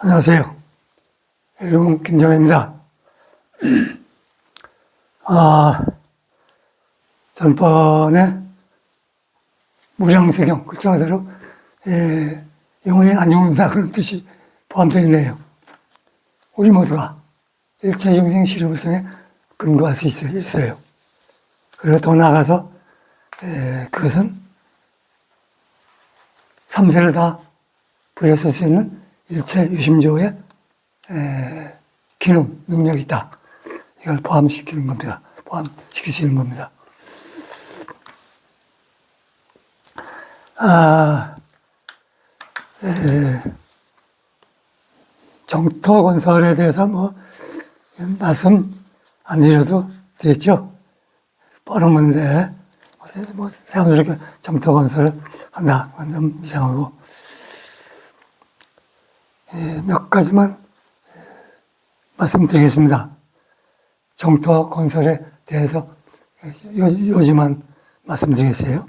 안녕하세요. 일용 김정혜입니다. 전번에 무량세경, 글자 그대로 영원히 안 죽는다 그런 뜻이 포함되어 있네요. 우리 모두가 일체중생 실효불성에 근거할 수 있어요. 그리고 더 나아가서 그것은 삼세를 다 부려쓸 수 있는 일체 유심조의 기능, 능력이 있다. 이걸 포함시키는 겁니다. 포함시킬 수 있는 겁니다. 정토건설에 대해서 말씀 안 드려도 되겠죠? 뻔한 건데, 사람들에게 정토건설을 한다. 좀 이상하고. 몇 가지만 말씀드리겠습니다. 정토건설에 대해서 요지만 말씀드리겠어요.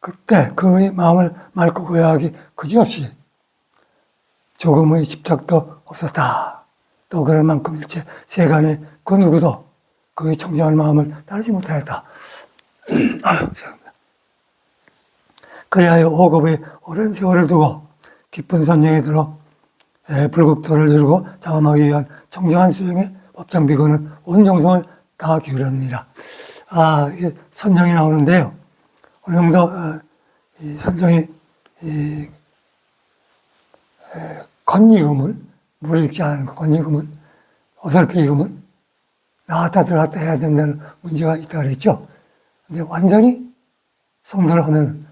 그때 그의 마음을 맑고 후회하기 그지없이 조금의 집착도 없었다. 또 그럴 만큼 일체 세간의 그 누구도 그의 청정한 마음을 따르지 못하였다. 그리하여 오급의 오랜 세월을 두고 깊은 선정에 들어 불국토를 이루고 장엄하기 위한 청정한 수행에 법장비고는 온 정성을 다 기울였느니라. 이게 선정이 나오는데요. 어느 정도 이 선정이 건익음을 물을 읽지 않은 건익음은 어설피 익음은 나갔다 들어갔다 해야 된다는 문제가 있다 그랬죠. 근데 완전히 성도를 하면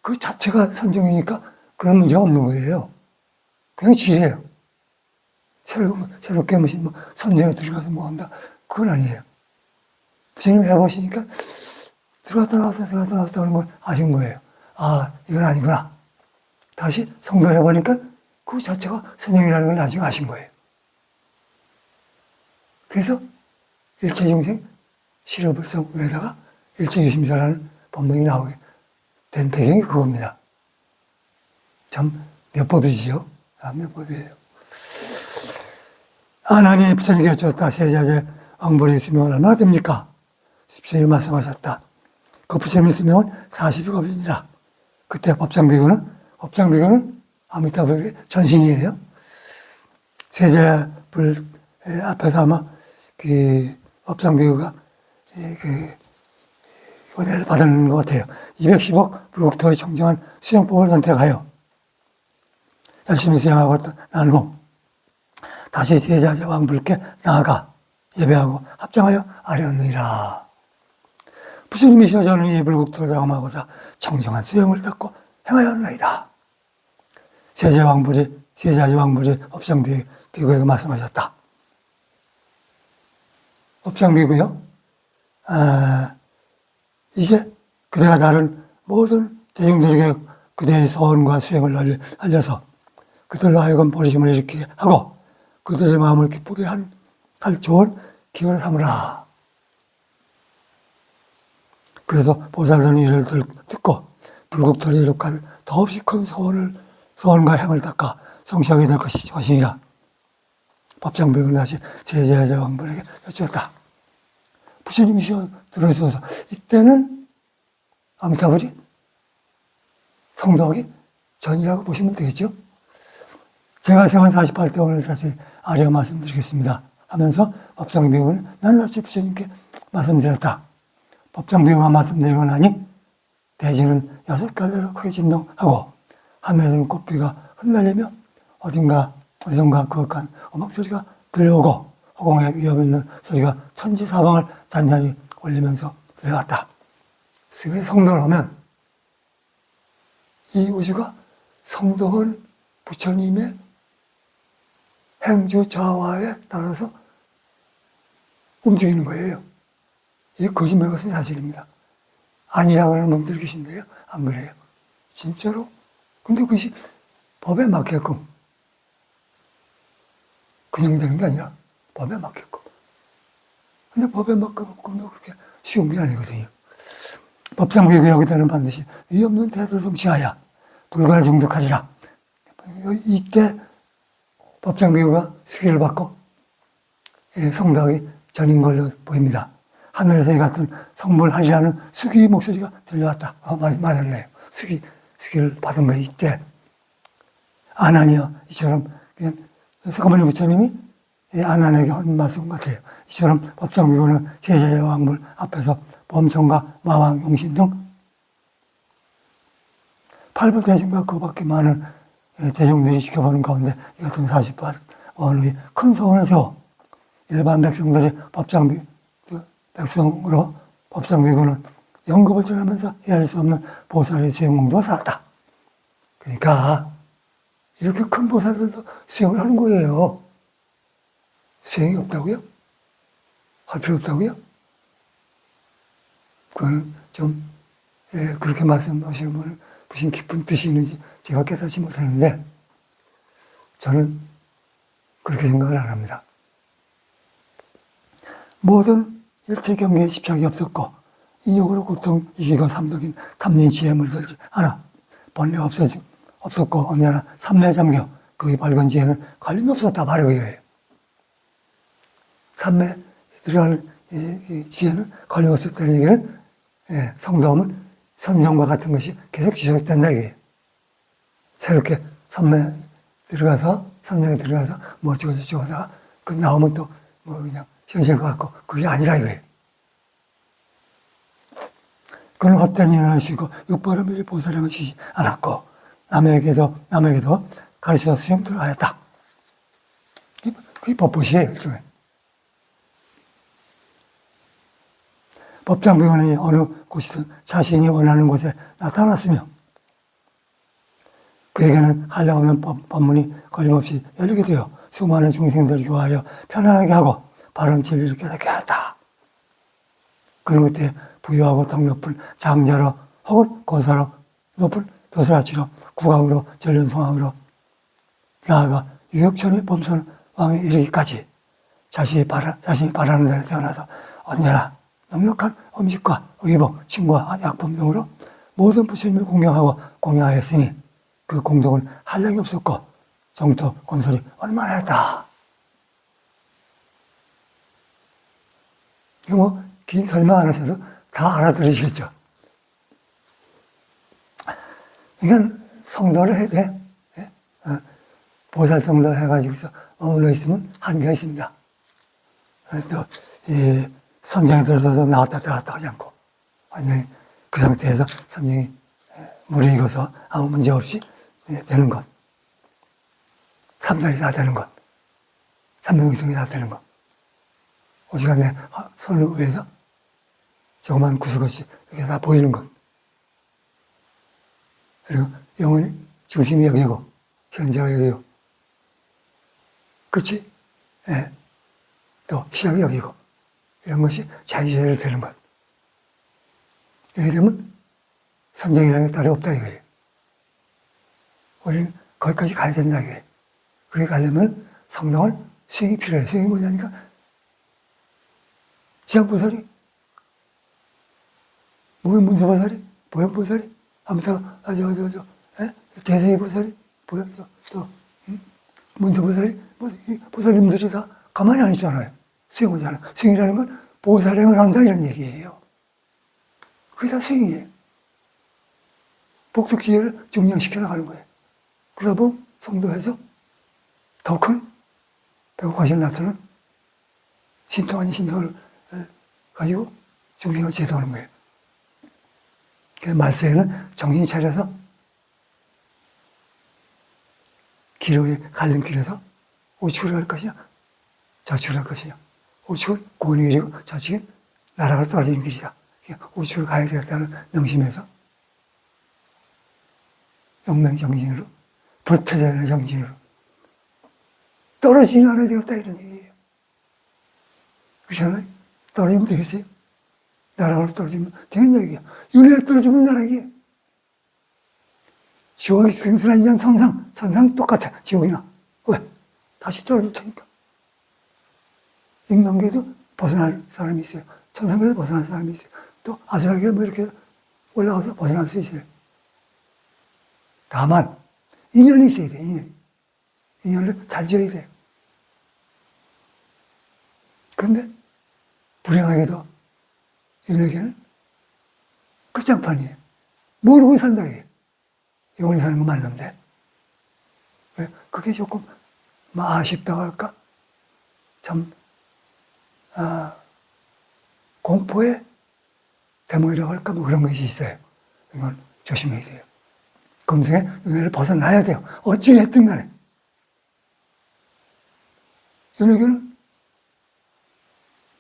그 자체가 선정이니까 그런 문제가 없는 거예요. 그냥 지혜예요. 새롭게 무슨 선정에 들어가서 뭐 한다. 그건 아니에요. 부처님 해보시니까 들어갔다 나왔다 하는 걸 아신 거예요. 이건 아니구나. 다시 성도를 해보니까 그 자체가 선정이라는 걸 나중에 아신 거예요. 그래서 일체중생 실효불성 위에다가 일체유심사라는 법문이 나오게 된 배경이 그겁니다. 참 몇 법이지요? 몇 법이에요. 아나니 부처님께 여쭈었다. 세자재 왕불의 수명은 얼마나 됩니까? 부처님이 말씀하셨다. 그 부처님의 수명은 40여겁이니라. 그때 법장비고는 아미타불의 전신이에요. 세자불 앞에서 아마 그 법장비고가 은혜를 받는 것 같아요. 210억 불국토의 청정한 수행법을 선택하여 열심히 수행하고 난 후 다시 세자재 왕불께 나아가 예배하고 합장하여 아뢰었느니라. 부처님이시여 저는 이 불국토를 장엄하고자 청정한 수행을 닦고 행하였나이다. 세자재 왕불이 법장비고에게 말씀하셨다. 법장비고요. 이제 그대가 다른 모든 대중들에게 그대의 서원과 수행을 알려서 그들로 하여금 보리심을 일으키게 하고 그들의 마음을 기쁘게 할 좋은 기회를 삼으라. 그래서 보살선이 이를 듣고 불국토를 이룩할 더없이 큰 소원과 행을 닦아 성취하게 될 것이니라. 법장비고는 다시 제자재 왕불에게 여쭈었다. 부처님이시여 들어주셔서 이때는 아미타불이 성도하기 전이라고 보시면 되겠죠. 제가 생한 48대 오늘 다시 아뢰어 말씀드리겠습니다 하면서 법장비고는 낱낱이 부처님께 말씀드렸다. 법장비고가 말씀드리고 나니 대지는 6갈래로 크게 진동하고 하늘에서는 꽃비가 흩날리며 어딘가 그윽한 음악소리가 들려오고 허공에 위험 있는 소리가 천지사방을 잔잔히 울리면서 들려왔다. 그래서 성도를 하면 이 우주가 성도한 부처님의 행주 자화에 따라서 움직이는 거예요. 이게 거짓말 같은 사실입니다. 아니라고 하는 놈들 계신데요. 안 그래요. 진짜로. 근데 그것이 법에 맞게끔 그냥 되는 게 아니라 법에 맡겼고. 근데 법에 맡겨놓고도 그렇게 쉬운 게 아니거든요. 법상비구역에 따른 반드시 위없는 태도를 성취하여 불가를 정득하리라. 이때 법상비구가 수기를 받고 성덕이 전인 걸로 보입니다. 하늘에서 이 같은 성불하리라는 수기의 목소리가 들려왔다. 맞았네요. 수기를 받은 거예요. 이때 아나니아 이처럼 그냥 서가모니 부처님이 아난에게 한 말씀 같아요. 이처럼 법상비구는 제자의 왕물 앞에서 범청과 마왕, 용신 등 8부 대중과 그 밖에 많은 대중들이 지켜보는 가운데 이 같은 48원의 큰 소원을 세워 일반 백성들이 백성으로 법상비구는 영급을 전하면서 헤아릴 수 없는 보살의 수행공도가 쌓았다. 그러니까 이렇게 큰 보살들도 수행을 하는 거예요. 수행이 없다고요? 할 필요 없다고요? 그건 좀 그렇게 말씀하시는 분은 무슨 깊은 뜻이 있는지 제가 깨닫지 못하는데 저는 그렇게 생각을 안 합니다. 모든 일체 경계에 집착이 없었고 인욕으로 고통 이기고 삼덕인 탐진치에 물들지 않아 번뇌가 없었고 언제나 삼매에 잠겨 그의 밝은 지혜는 관련이 없었다 말이에요. 삼매에 들어가는 이 지혜는 관련이 없었다는 얘기는 성도함은 선정과 같은 것이 계속 지속된다 이거예요. 새롭게 삼매에 들어가서 선정에 들어가서 뭐 어쩌고 저쩌고 하다가 그 나오면 또 뭐 그냥 현실 같고 그게 아니라 이거예요. 그는 헛된 일을 하시고 육바로 미리 보살행을 쉬지 않았고 남에게도 가르쳐 수행토록 하였다. 그게 법보시예요. 일종의. 법장비원이 어느 곳이든 자신이 원하는 곳에 나타났으며 그에게는 한량없는 법문이 거림없이 열리게 되어 수많은 중생들을 교화하여 편안하게 하고 바른 진리를 깨닫게 하였다. 그런 그때 부유하고 덕 높은 장자로 혹은 고사로 높은 도사라치로 국왕으로 전륜성왕으로 나아가 유역천의 범선 왕에 이르기까지 자신이 바라는 대로 태어나서 언제나 넉넉한 음식과 의복, 신과 약품 등으로 모든 부처님을 공경하고 공양하였으니 그 공덕은 한량이 없었고 정토 건설이 얼마나 했다. 이거 뭐 긴 설명 안 하셔도 다 알아들으시겠죠. 그러니까 성도를 해야 돼. 보살 성도 해가지고서 머물러 있으면 한계가 있습니다. 그래서 이 선정에 들어서서 나왔다 들어갔다 하지 않고 완전히 그 상태에서 선정이 무르익어서 아무 문제 없이 되는 것. 삼단이 다 되는 것. 삼명이성이 다 되는 것. 오직 내 손 위에서 조그만 구석없이 이렇게 다 보이는 것. 그리고 영혼이 중심이 여기고 현재가 여기고 끝이 또 시작이 여기고 이런 것이 자유제를 되는 것. 이렇게 되면 선정이라는 게 따로 없다 이거예요. 우리는 거기까지 가야 된다 이거예요. 그렇게 가려면 성령은 수행이 필요해요. 수행이 뭐냐니까 지향보살이 문서보살이 보현보살이 아무튼 대세보살이 문서보살이 이 보살님들이 다 가만히 안 있잖아요. 수행을 하잖아요. 수행이라는 건 보살행을 한다 이런 얘기예요. 그게 다 수행이에요. 복덕지혜를 증량시켜 나가는 거예요. 그러다 보면 성도에서 더 큰 배고파신 나타는 신통 아닌 신통을 가지고 중생을 제도하는 거예요. 말세에는 정신이 차려서 기로의 갈림길에서 우측으로 갈 것이냐 좌측으로 갈 것이냐. 우측은 고원의 길이고 좌측은 나라가 떨어지는 길이다. 우측으로 가야 되겠다는 명심에서 영맹정신으로 불태자의 정신으로 떨어지지 않아야 되겠다 이런 얘기예요. 그렇잖아요. 떨어지면 되겠어요? 나락으로 떨어지면 되겠냐 이게. 윤회에 떨어지면 나락이에요. 지옥이 생선한 인간 천상 똑같아. 지옥이나. 왜? 다시 떨어질 테니까. 인간계도 벗어날 사람이 있어요. 천상계도 벗어날 사람이 있어요. 또 아수라계 뭐 이렇게 올라가서 벗어날 수 있어요. 다만 인연이 있어야 돼요. 인연을 잘 지어야 돼요. 그런데 불행하게도 윤회계는 끝장판이에요. 모르고 산다 이게. 영원히 사는 거 맞는데 그게 조금 아쉽다고 할까? 참 공포의 대목이라고 할까? 뭐 그런 것이 있어요. 이건 조심해야 돼요. 금생의 윤회를 벗어나야 돼요. 어찌 했든 간에. 윤회계는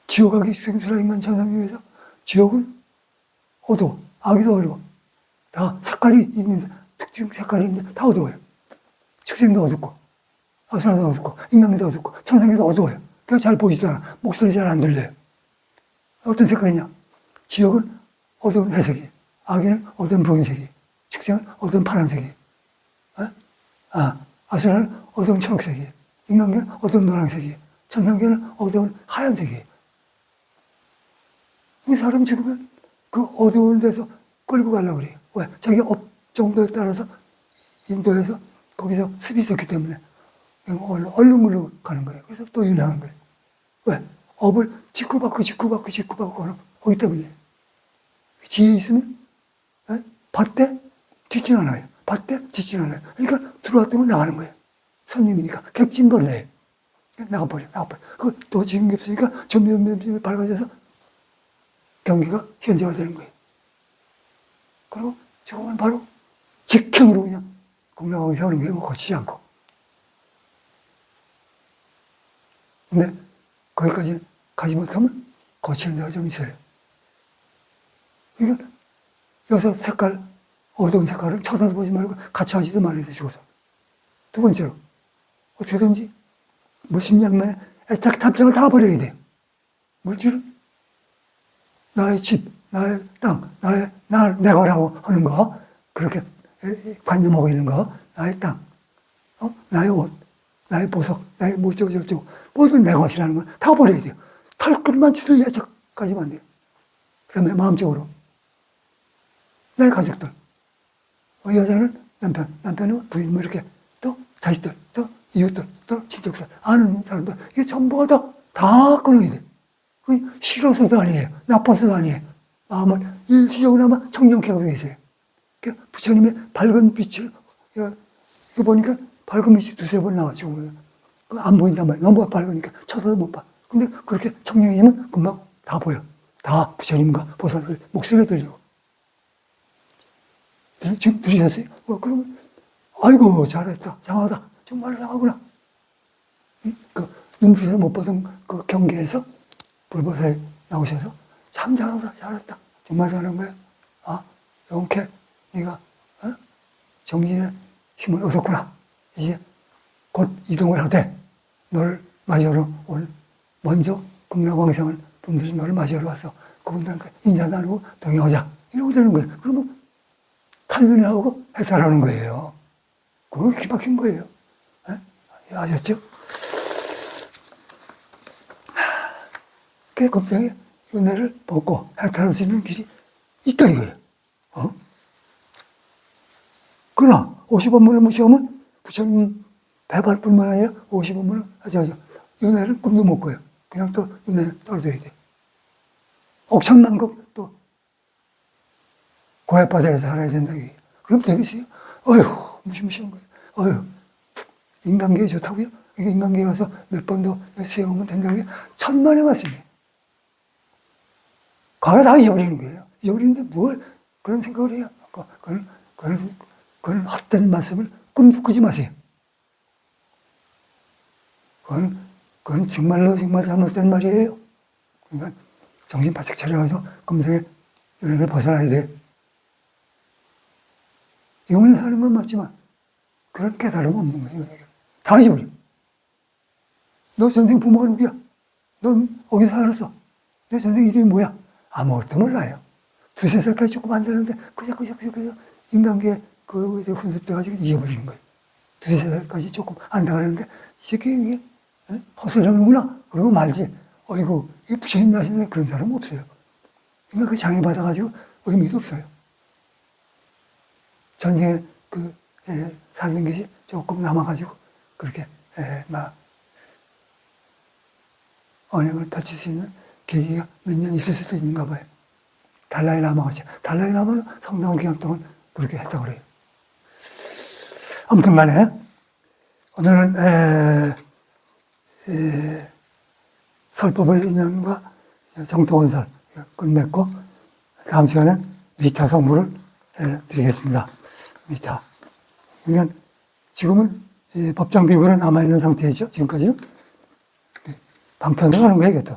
지옥하기 생수라 인간 천상계에서 지옥은 어두워. 아기도 어두워. 다 색깔이 있는데, 특징 색깔이 있는데 다 어두워요. 축생도 어둡고, 아수라도 어둡고, 인간계도 어둡고, 천상계도 어두워요. 그냥 잘 보이지도 않아. 목소리 잘 안 들려요. 어떤 색깔이냐? 지옥은 어두운 회색이, 아기는 어두운 붉은색이, 축생은 어두운 파란색이, 아수라는 어두운 초록색이, 인간계는 어두운 노란색이, 천상계는 어두운 하얀색이. 이 사람 죽으면 그 어두운 데서 끌고 가려고 그래요. 왜? 자기 업 정도에 따라서 인도에서 거기서 습이 있었기 때문에 얼른 가는 거예요. 그래서 또 윤회한 거예요. 왜? 업을 직구받고 하는 거기 때문에. 지혜 있으면 밭대 짓진 않아요. 밭대 짓진 않아요. 그러니까 들어왔다면 나가는 거예요. 손님이니까 객진벌레예요. 나가버려. 그거 또 지금 없으니까 점점 밝아져서 경기가 현재화되는 거예요. 그리고 저건 바로 직형으로 그냥 공략하고 세우는 게 뭐 거치지 않고. 근데 거기까지 가지 못하면 거치는 데가 좀 있어요. 이건 여섯 색깔, 어두운 색깔을 쳐다보지 말고 같이 하지도 말아야 돼, 죽어서. 두 번째로, 어떻게든지 무심양면에 애착 탐정을 다 버려야 돼요. 물질은 나의 집, 나의 땅, 내 거라고 하는 거, 그렇게 관념하고 있는 거, 나의 땅, 나의 옷, 나의 보석, 나의 뭐 저거, 모든 내 것이라는 건 다 버려야 돼요. 털끝만 주도 애착까지만 안 돼요. 그 다음에 마음적으로. 내 가족들. 여자는 남편은 부인, 뭐 이렇게, 또 자식들, 또 이웃들, 또 친척들, 아는 사람들, 이게 전부가 다 끊어야 돼요. 싫어서도 아니에요. 나빠서도 아니에요. 마음을 일시적으로나마 청정케 하기 위해서요. 부처님의 밝은 빛을, 이거 보니까 밝은 빛이 두세 번 나왔죠. 안 보인단 말이에요. 너무 밝으니까 쳐다도 못 봐. 근데 그렇게 청정해지면 금방 다 보여. 다 부처님과 보살들 목소리가 들리고. 지금 들으셨어요? 그러면, 아이고, 잘했다. 장하다. 정말 장하구나. 눈부셔서 못 보던 그 경계에서 불보살이 나오셔서 참 잘한다, 잘했다. 정말 잘한 거야. 영케, 네가 정진의 힘을 얻었구나. 이제 곧 이동을 하되 너를 맞이하러 먼저 극락왕생한 분들이 너를 맞이하러 왔어. 그분들한테 인사 나누고 동행하자. 이러고 되는 거예요. 그러면 탄준이하고 해탈하는 거예요. 그거 기막힌 거예요. 아셨죠? 그 검생의 윤회를 벗고 해탈할 수 있는 길이 있다 이거예요. 그러나 50원문을 무시하면 부처님 배발뿐만 아니라 50원문을 윤회를 꿈도 못 꿔요. 그냥 또 윤회 떨어져야 돼. 옥천만급 또 고해바다에서 살아야 된다 이게. 그럼 되겠어요? 어휴, 무시무시한 거예요. 어휴, 인간계에 좋다고요? 이게 인간계에 가서 몇 번 더 수행하면 된다는 게 천만의 말씀이에요. 그걸 다 잊어버리는 거예요. 잊어버리는데 뭘 그런 생각을 해요. 그건 헛된 말씀을 꿈도 꾸지 마세요. 그건 정말로 잘못된 말이에요. 그러니까 정신 바짝 차려가서 금생의 윤회를 벗어나야 돼. 영원히 사는 건 맞지만 그런 깨달음 없는 거예요. 다 잊어버려. 너 전생 부모가 누구야? 넌 어디서 살았어? 내 전생 이름이 뭐야? 아무것도 몰라요. 두세 살까지 조금 안 되는데 그저 인간계 그에 훈습돼가지고 잊어버리는 거예요. 두세 살까지 조금 안 돼가는데 이 새끼 이게 헛소리하는구나. 그러고 말지. 어이구, 이 부처님 나시네. 그런 사람은 없어요. 그러니까 그 장애받아가지고 의미도 없어요. 전생에 사는 것이 조금 남아가지고 그렇게 막 언행을 펼칠 수 있는 계기가 몇 년 있을 수도 있는가 봐요. 달라이 라마가 달라이 라마는 상당한 기간 동안 그렇게 했다고 그래요. 아무튼 간에 오늘은 설법의 인연과 정통원설 끝맺고 다음 시간에 미타 성부를 드리겠습니다. 미타. 그러니까 지금은 법정 비구로 남아있는 상태이죠. 지금까지는. 방편으로 하는 거예요, 이것도.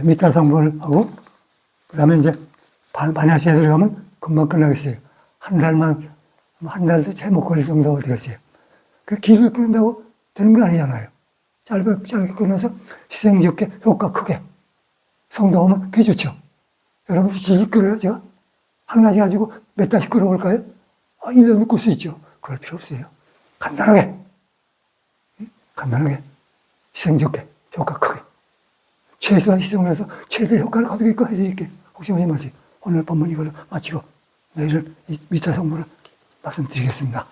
미타 성부를 하고, 그 다음에 이제 반야시에 들어가면 금방 끝나겠어요. 한 달도 채 못 걸릴 정도가 되겠어요. 그 길게 끊는다고 되는 게 아니잖아요. 짧게 끊어서 희생적게 효과 크게. 성공하면 그게 좋죠. 여러분, 질질 끌어요, 제가? 한 가지 가지고 몇 달씩 끌어볼까요? 1년도 끌 수 있죠. 그럴 필요 없어요. 간단하게. 간단하게. 희생적게, 효과 크게. 최소한 희생을 해서 최대 효과를 거두게끔 해드릴게요. 걱정하지 마세요. 오늘 본문 이걸로 마치고 내일은 이 미타 성부를 말씀드리겠습니다.